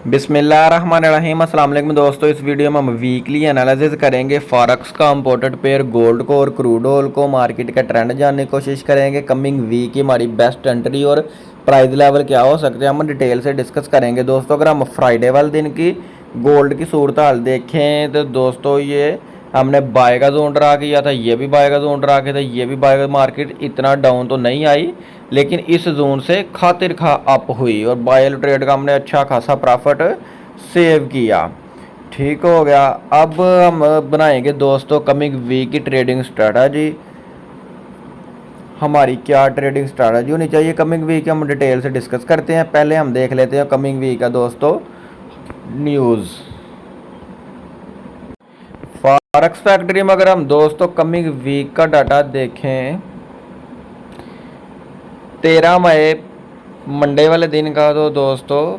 बिस्मिल्लाहिर्रहमानिर्रहीम। अस्सलाम वालेकुम दोस्तों, इस वीडियो में हम वीकली एनालिसिस करेंगे फॉरेक्स का इंपोर्टेड पेयर गोल्ड को और क्रूड ऑयल को। मार्केट का ट्रेंड जानने की कोशिश करेंगे। कमिंग वीक की हमारी बेस्ट एंट्री और प्राइस लेवल क्या हो सकते हैं हम डिटेल से डिस्कस करेंगे दोस्तों। अगर हम फ्राइडे वाले दिन की गोल्ड की सूरत हाल देखें तो दोस्तों ये हमने बाय का जोन ड्रा किया था, ये भी बाय का जोन ड्रा किया था, ये भी बाय का। मार्केट इतना डाउन तो नहीं आई लेकिन इस जोन से खातिर खा अप हुई और बाय ट्रेड का हमने अच्छा खासा प्रॉफिट सेव किया। ठीक हो गया। अब हम बनाएंगे दोस्तों कमिंग वीक की ट्रेडिंग स्ट्रेटजी। हमारी क्या ट्रेडिंग स्ट्रेटजी होनी चाहिए कमिंग वीक हम डिटेल से डिस्कस करते हैं। पहले हम देख लेते हैं कमिंग वीक का दोस्तों न्यूज़। फॉरेक्स फैक्ट्री में अगर हम दोस्तों कमिंग वीक का डाटा देखें 13 मई मंडे वाले दिन का, तो दोस्तों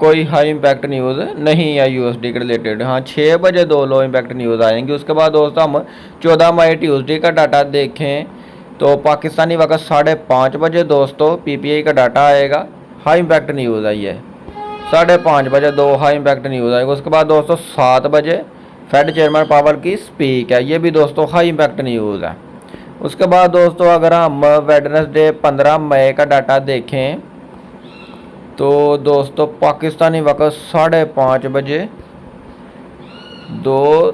कोई हाई इम्पैक्ट न्यूज़ नहीं है यूएसडी के रिलेटेड। हाँ 6 बजे 2 लो इम्पैक्ट न्यूज़ आएंगी। उसके बाद दोस्तों हम 14 मई ट्यूसडे का डाटा देखें तो पाकिस्तानी वक्त 5:30 बजे दोस्तों पीपीआई का डाटा आएगा। हाई इम्पैक्ट न्यूज़ आई है 5:30 बजे 2 हाई इम्पैक्ट न्यूज़ आएगा। उसके बाद दोस्तों 7 बजे फेड चेयरमैन पावर की स्पीक है, ये भी दोस्तों हाई इम्पैक्ट न्यूज़ है। उसके बाद दोस्तों अगर हम वेडनेसडे 15 मई का डाटा देखें तो दोस्तों पाकिस्तानी वक्त 5:30 बजे 2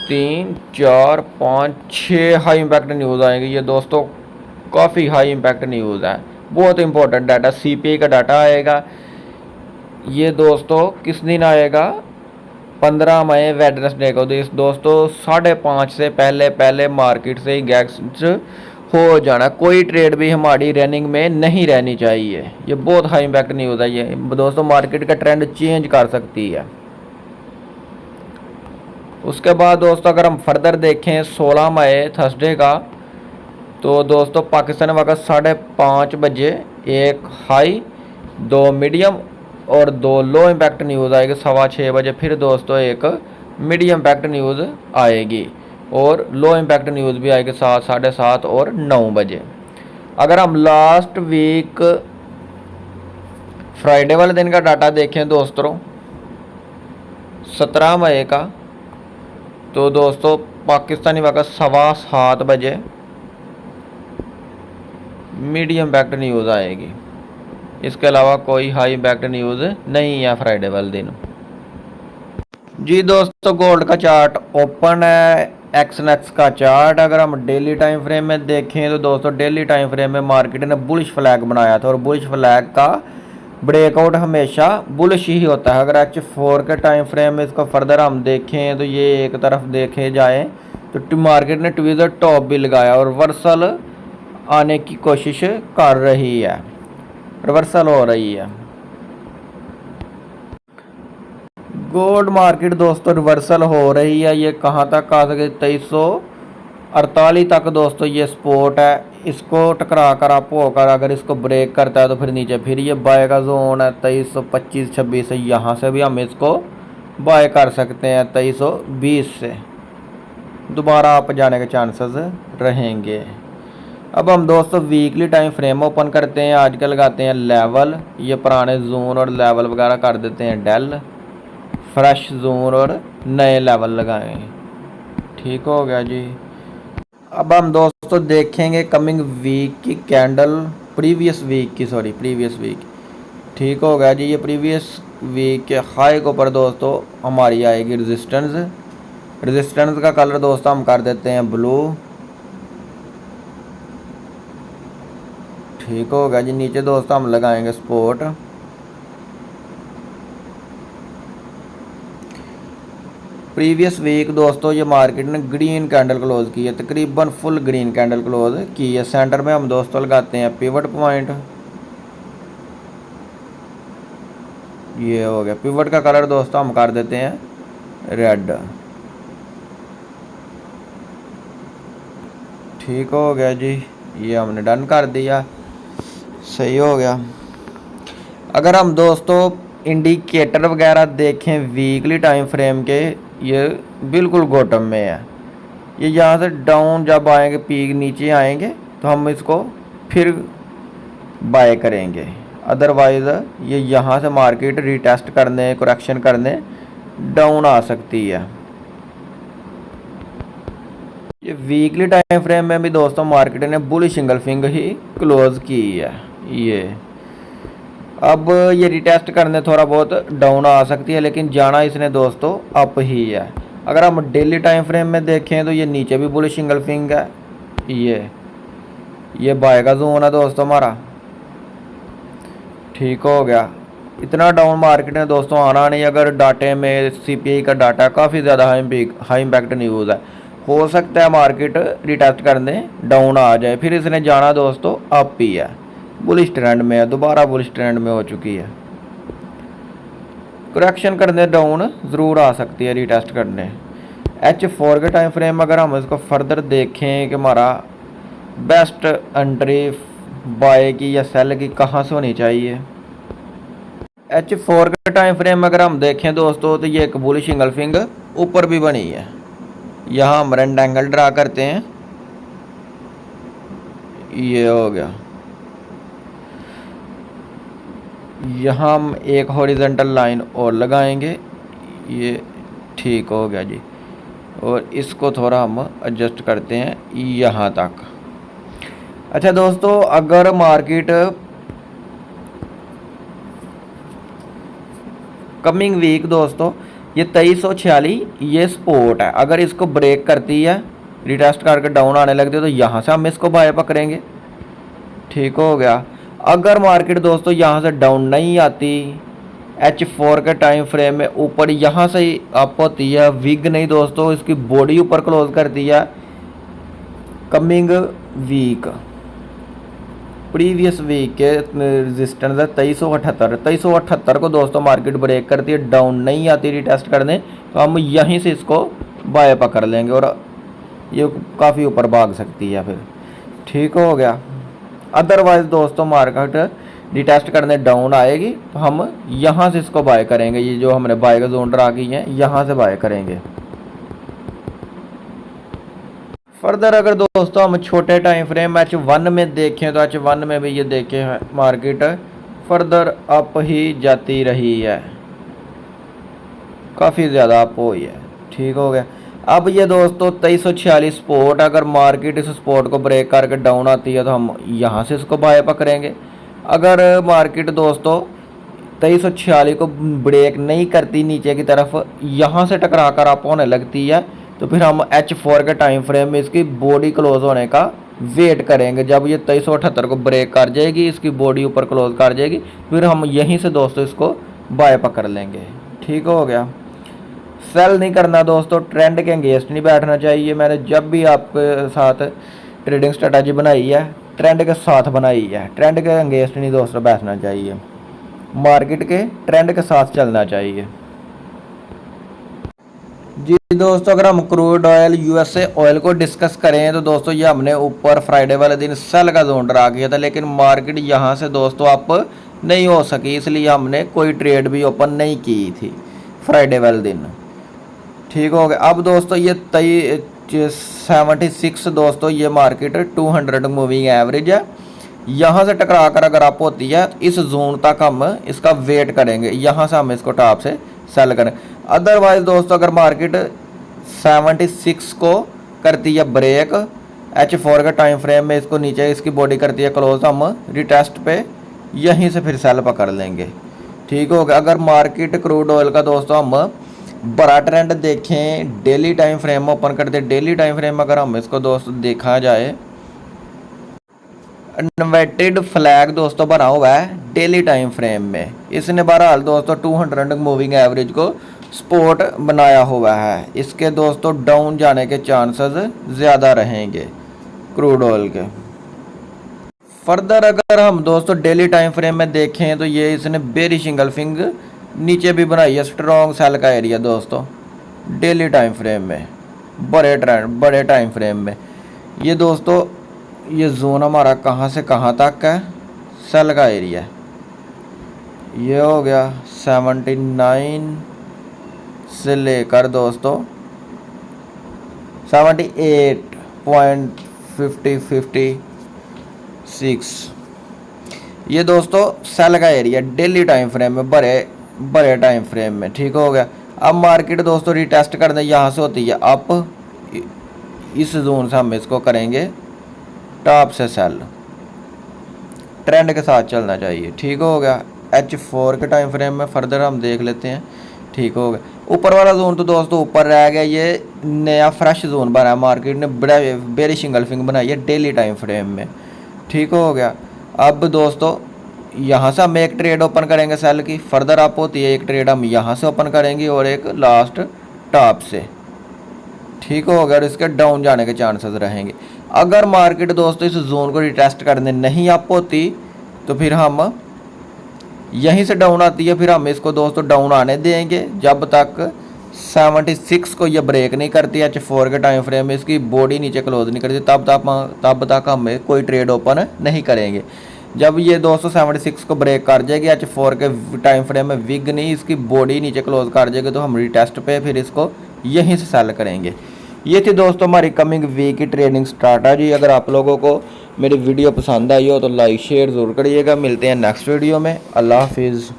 3 4 5 6 हाई इम्पैक्ट न्यूज़ आएंगे। ये दोस्तों काफ़ी हाई इम्पैक्ट न्यूज़ है, बहुत इंपॉर्टेंट डाटा। सीपीआई का डाटा आएगा, ये दोस्तों किस दिन आएगा 15 मई वेडनेसडे को। दोस्तों 5:30 से पहले मार्केट से ही गैस हो जाना। कोई ट्रेड भी हमारी रनिंग में नहीं रहनी चाहिए। ये बहुत हाई इम्पैक्ट न्यूज़ है, ये दोस्तों मार्केट का ट्रेंड चेंज कर सकती है। उसके बाद दोस्तों अगर हम फर्दर देखें 16 मई थर्सडे का, तो दोस्तों पाकिस्तान वक्त 5:30 बजे एक हाई 2 मीडियम और 2 लो इम्पैक्ट न्यूज़ आएगी। 6:15 बजे फिर दोस्तों एक मीडियम इम्पैक्ट न्यूज़ आएगी और लो इम्पैक्ट न्यूज़ भी आएगी 7, 7:30 और 9 बजे। अगर हम लास्ट वीक फ्राइडे वाले दिन का डाटा देखें दोस्तों 17 मई का, तो दोस्तों पाकिस्तानी वक्त 7:15 बजे मीडियम इम्पैक्ट न्यूज़ आएगी। इसके अलावा कोई हाई इम्पैक्ट न्यूज़ नहीं है फ्राइडे वाले दिन। जी दोस्तों गोल्ड का चार्ट ओपन है, एक्सनेक्स का चार्ट। अगर हम डेली टाइम फ्रेम में देखें तो दोस्तों डेली टाइम फ्रेम में मार्केट ने बुलिश फ्लैग बनाया था और बुलिश फ्लैग का ब्रेकआउट हमेशा बुलिश ही होता है। अगर H4 के टाइम फ्रेम में इसको फर्दर हम देखें तो ये एक तरफ देखे जाए तो मार्केट ने ट्विज़र टॉप भी लगाया और रिवर्सल आने की कोशिश कर रही है, रिवर्सल हो रही है। गोल्ड मार्केट दोस्तों रिवर्सल हो रही है। ये कहाँ तक आ सके 2348 तक दोस्तों ये सपोर्ट है। इसको टकरा कर आप होकर अगर इसको ब्रेक करता है तो फिर नीचे फिर ये बाय का जोन है 2325-26 से। यहाँ से भी हम इसको बाय कर सकते हैं 2320 से, दोबारा आप जाने के चांसेस रहेंगे। अब हम दोस्तों वीकली टाइम फ्रेम ओपन करते हैं। आज के लगाते हैं लेवल, ये पुराने जोन और लेवल वगैरह कर देते हैं डेल, फ्रेश जोन और नए लेवल लगाएं। ठीक हो गया जी। अब हम दोस्तों देखेंगे कमिंग वीक की कैंडल, प्रीवियस वीक। ठीक हो गया जी। ये प्रीवियस वीक के हाई के ऊपर दोस्तों हमारी आएगी रेजिस्टेंस का कलर दोस्तों हम कर देते हैं ब्लू। ठीक हो गया जी। नीचे दोस्तों हम लगाएंगे सपोर्ट। प्रीवियस वीक दोस्तों ये मार्केट ने ग्रीन कैंडल क्लोज की है, तकरीबन फुल ग्रीन कैंडल क्लोज की है। सेंटर में हम दोस्तों लगाते हैं पिवट पॉइंट। ये हो गया। पिवट का कलर दोस्तों हम कर देते हैं रेड। ठीक हो गया जी। ये हमने डन कर दिया, सही हो गया। अगर हम दोस्तों इंडिकेटर वगैरह देखें वीकली टाइम फ्रेम के, ये बिल्कुल बॉटम में है। ये यहाँ से डाउन जब आएंगे, पीक नीचे आएंगे तो हम इसको फिर बाय करेंगे। अदरवाइज़ ये यहाँ से मार्केट रीटेस्ट करने, करेक्शन करने डाउन आ सकती है। ये वीकली टाइम फ्रेम में भी दोस्तों मार्केट ने बुलिश सिंगल फिंगर ही क्लोज की है। ये अब ये रिटेस्ट करने थोड़ा बहुत डाउन आ सकती है, लेकिन जाना इसने दोस्तों अप ही है। अगर हम डेली टाइम फ्रेम में देखें तो ये नीचे भी बुलिश सिंगल फिंगर है। ये बाय का जोन है दोस्तों हमारा। ठीक हो गया। इतना डाउन मार्केट ने दोस्तों आना नहीं। अगर डाटे में सीपीआई का डाटा काफ़ी ज़्यादा हाई इम्पैक्ट न्यूज़ है, हो सकता है मार्केट रिटेस्ट करने डाउन आ जाए। फिर इसने जाना दोस्तों अप ही है, बुलिश ट्रेंड में है, दोबारा बुलिश ट्रेंड में हो चुकी है। करेक्शन करने डाउन ज़रूर आ सकती है रिटेस्ट करने। H4 के टाइम फ्रेम अगर हम इसको फर्दर देखें कि हमारा बेस्ट एंट्री बाय की या सेल की कहाँ से होनी चाहिए। H4 के टाइम फ्रेम अगर हम देखें दोस्तों तो ये एक बुलिश सिंगल फिंगर ऊपर भी बनी है। यहाँ हम रेक्टेंगल ड्रा करते हैं, ये हो गया। यहाँ हम एक हॉरिजॉन्टल लाइन और लगाएंगे, ये ठीक हो गया जी। और इसको थोड़ा हम एडजस्ट करते हैं यहाँ तक। अच्छा दोस्तों, अगर मार्केट कमिंग वीक दोस्तों ये 2346 ये सपोर्ट है, अगर इसको ब्रेक करती है, रिटेस्ट करके डाउन आने लगती है, तो यहाँ से हम इसको बाय पकड़ेंगे। ठीक हो गया। अगर मार्केट दोस्तों यहाँ से डाउन नहीं आती, H4 के टाइम फ्रेम में ऊपर यहाँ से ही अप होती है, विग नहीं दोस्तों, इसकी बॉडी ऊपर क्लोज करती है कमिंग वीक, प्रीवियस वीक के रेजिस्टेंस है 2378 को दोस्तों मार्केट ब्रेक करती है, डाउन नहीं आती रिटेस्ट करने, तो हम यहीं से इसको बाय पकड़ लेंगे और ये काफ़ी ऊपर भाग सकती है फिर। ठीक हो गया। अदरवाइज दोस्तों मार्केट रिटेस्ट करने डाउन आएगी तो हम यहाँ से इसको बाय करेंगे। ये जो हमने बाय का जोन ड्रा की है यहाँ से बाय करेंगे। फर्दर अगर दोस्तों हम छोटे टाइम फ्रेम H1 में देखें तो H1 में भी ये देखें मार्केट फर्दर अप ही जाती रही है, काफ़ी ज़्यादा अप हुई है। ठीक हो गया। अब ये दोस्तों 2346 स्पोर्ट, अगर मार्केट इस स्पोर्ट को ब्रेक करके डाउन आती है तो हम यहाँ से इसको बाय पकड़ेंगे। अगर मार्केट दोस्तों 2346 को ब्रेक नहीं करती, नीचे की तरफ यहाँ से टकरा कर अप होने लगती है, तो फिर हम H4 के टाइम फ्रेम में इसकी बॉडी क्लोज होने का वेट करेंगे। जब ये 2378 को ब्रेक कर जाएगी, इसकी बॉडी ऊपर क्लोज कर जाएगी, फिर हम यहीं से दोस्तों इसको बाय पकड़ लेंगे। ठीक हो गया। सेल नहीं करना दोस्तों, ट्रेंड के अगेंस्ट नहीं बैठना चाहिए। मैंने जब भी आपके साथ ट्रेडिंग स्ट्रेटजी बनाई है, ट्रेंड के साथ बनाई है, ट्रेंड के अगेंस्ट नहीं दोस्तों बैठना चाहिए, मार्केट के ट्रेंड के साथ चलना चाहिए। जी दोस्तों, अगर हम क्रूड ऑयल यूएसए ऑयल को डिस्कस करें तो दोस्तों ये हमने ऊपर फ्राइडे वाले दिन सेल का जोन ड्रा किया था, लेकिन मार्केट यहाँ से दोस्तों अप नहीं हो सकी, इसलिए हमने कोई ट्रेड भी ओपन नहीं की थी फ्राइडे वाले दिन। ठीक हो गया। अब दोस्तों ये 76 दोस्तों ये मार्केट 200 मूविंग एवरेज है, यहाँ से टकरा कर अगर अप होती है तो इस जोन तक हम इसका वेट करेंगे, यहाँ से हम इसको टॉप से सेल करें। अदरवाइज दोस्तों अगर मार्केट 76 को करती है ब्रेक, H4 के टाइम फ्रेम में इसको नीचे इसकी बॉडी करती है क्लोज, हम रिटेस्ट पे यहीं से फिर सेल पकड़ लेंगे। ठीक हो गया। अगर मार्केट क्रूड ऑयल का दोस्तों हम बड़ा ट्रेंड देखें, डेली टाइम फ्रेम में ओपन करते, डेली टाइम फ्रेम में अगर हम इसको दोस्तों देखा जाए, इन्वर्टेड फ्लैग दोस्तों बना हुआ है डेली टाइम फ्रेम में, इसने बहरहाल दोस्तों 200 मूविंग एवरेज को सपोर्ट बनाया हुआ है। इसके दोस्तों डाउन जाने के चांसेस ज़्यादा रहेंगे क्रूड ऑयल के। फर्दर अगर हम दोस्तों डेली टाइम फ्रेम में देखें तो ये इसने बेरिश सिंगल फिंगर नीचे भी बनाई है, स्ट्रॉन्ग सेल का एरिया दोस्तों डेली टाइम फ्रेम में, बड़े टाइम फ्रेम में। ये दोस्तों ये जोन हमारा कहाँ से कहाँ तक है, सेल का एरिया ये हो गया 79 से लेकर दोस्तों 78.50-56, ये दोस्तों सेल का एरिया डेली टाइम फ्रेम में, बड़े टाइम फ्रेम में, ठीक हो गया। अब मार्केट दोस्तों रिटेस्ट करने यहाँ से होती है अप, इस जोन से हम इसको करेंगे टॉप से सेल, ट्रेंड के साथ चलना चाहिए, ठीक हो गया। H4 के टाइम फ्रेम में फर्दर हम देख लेते हैं, ठीक हो गया। ऊपर वाला जोन तो दोस्तों ऊपर रह गया, ये नया फ्रेश जोन बना है मार्केट ने, बड़ा बेरिश इंगल्फिंग बनाई है डेली टाइम फ्रेम में, ठीक हो गया। अब दोस्तों यहाँ से हम एक ट्रेड ओपन करेंगे सेल की, फर्दर अप होती है एक ट्रेड हम यहाँ से ओपन करेंगे और एक लास्ट टॉप से, ठीक हो गया। और इसके डाउन जाने के चांसेस रहेंगे। अगर मार्केट दोस्तों इस जोन को रिटेस्ट करने नहीं अप होती तो फिर हम यहीं से डाउन आती है, फिर हम इसको दोस्तों डाउन आने देंगे जब तक 76 को ये ब्रेक नहीं करती H4 के टाइम फ्रेम में, इसकी बॉडी नीचे क्लोज नहीं करती, तब तक हम कोई ट्रेड ओपन नहीं करेंगे। जब ये दोस्तों 76 को ब्रेक कर जाएगी H4 के टाइम फ्रेम में, विग नहीं इसकी बॉडी नीचे क्लोज कर जाएगी, तो हम रिटेस्ट पे फिर इसको यहीं से सेल करेंगे। ये थी दोस्तों हमारी कमिंग वीक की ट्रेडिंग स्ट्रैटेजी। अगर आप लोगों को मेरी वीडियो पसंद आई हो तो लाइक शेयर ज़रूर करिएगा। मिलते हैं नेक्स्ट वीडियो में। अल्लाह हाफिज़।